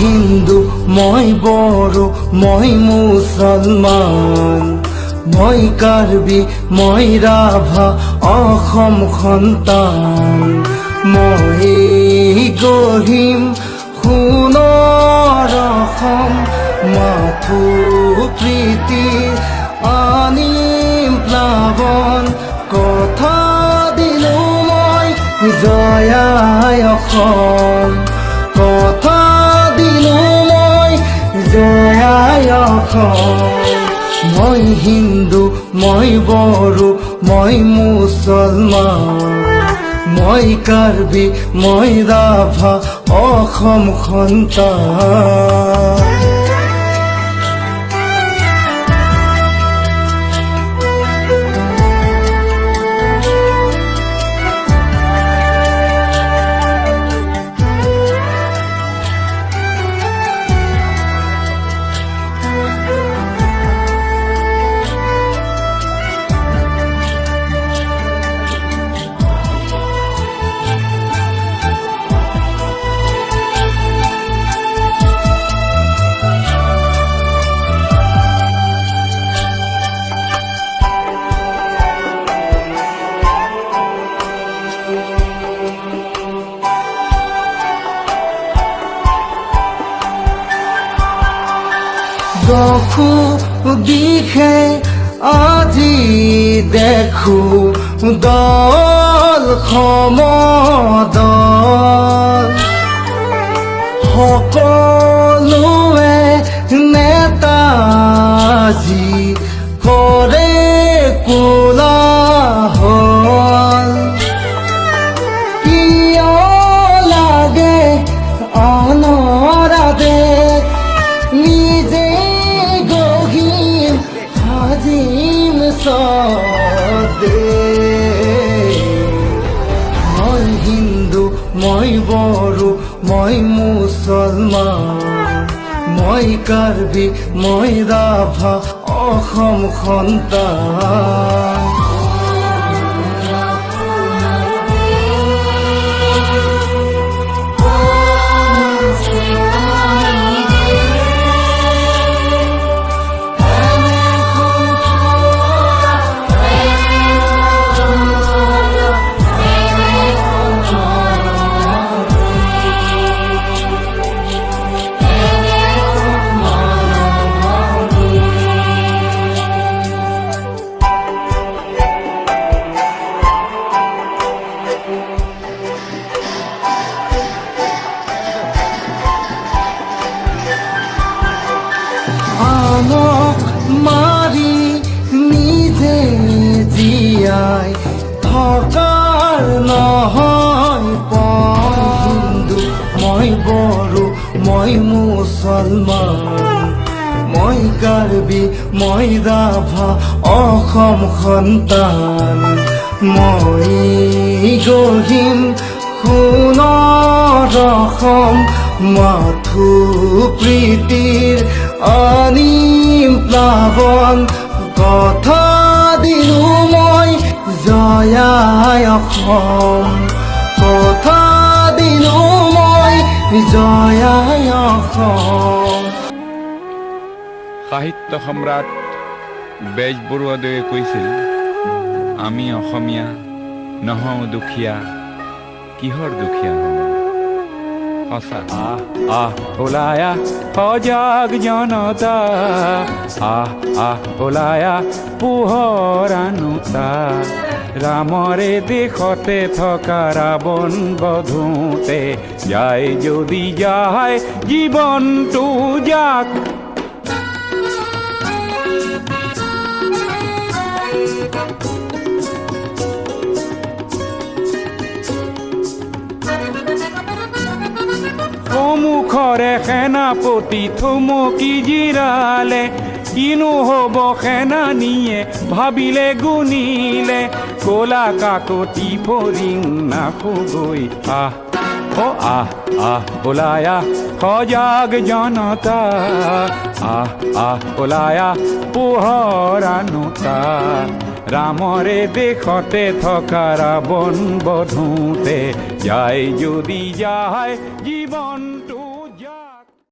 হিন্দু মই বড়ো মই মুছলমান মই কাৰ্বি মই ৰাভা অসম সন্তান মই গঢ়িম সোণৰ অসম মাথো প্ৰীতিৰ আনিম প্লাৱন কথা দিলো মই জয়াই অসম কথা দিলো মই জয়াই অসম মই হিন্দু মই বড়ো মই মুছলমান মই কাৰ্বি মই ৰাভা অসম সন্তান দখো দিশে আজি দেখো দল সমদল সকলোৱে নেতাজী কৰে কোলাহল কিয় লাগে আনৰ আদেশ নিজে গঢ়িম সাজিম স্বদেশ মই হিন্দু মই বড়ো মই মুছলমান মই কাৰ্বি মই ৰাভা অসম সন্তান মাৰি নিজে জীয়াই থকাৰ নহয় হিন্দু মই বড়ো মই মুছলমান মই কাৰ্বি মই ৰাভা অসম সন্তান মই গঢ়িম সোণৰ অসম মাথো প্ৰীতিৰ আনিম প্লাৱন কথা দিলো মই জয়াই অসম কথা দিলো মই জয়াই অসম সাহিত্য সম্ৰাট বেজবৰুৱাদেৱে কৈছিল আমি অসমীয়া নহওঁ দুখীয়া কিহৰ দুখীয়া হওঁ সঁচা ওলায়া সজাগ জনতা ওলায়া পোহৰ আনোতা ৰামৰে দেশতে থকা ৰাৱণ বধোতে যায় যদি যায় জীৱনটো যাক মুখৰে সেনাপতি থমকি জিৰালে কিনো হ'ব সেনানীয়ে ভাবিলে গুণিলে ক'লা কাকতি ফৰিং নাখোগৈ ওলায়া সজাগ জনতা ওলায়া পোহৰ আনোতা ৰামৰে দেশতে থকা ৰাৱণ বধোতে যায় যদি যায় জীৱন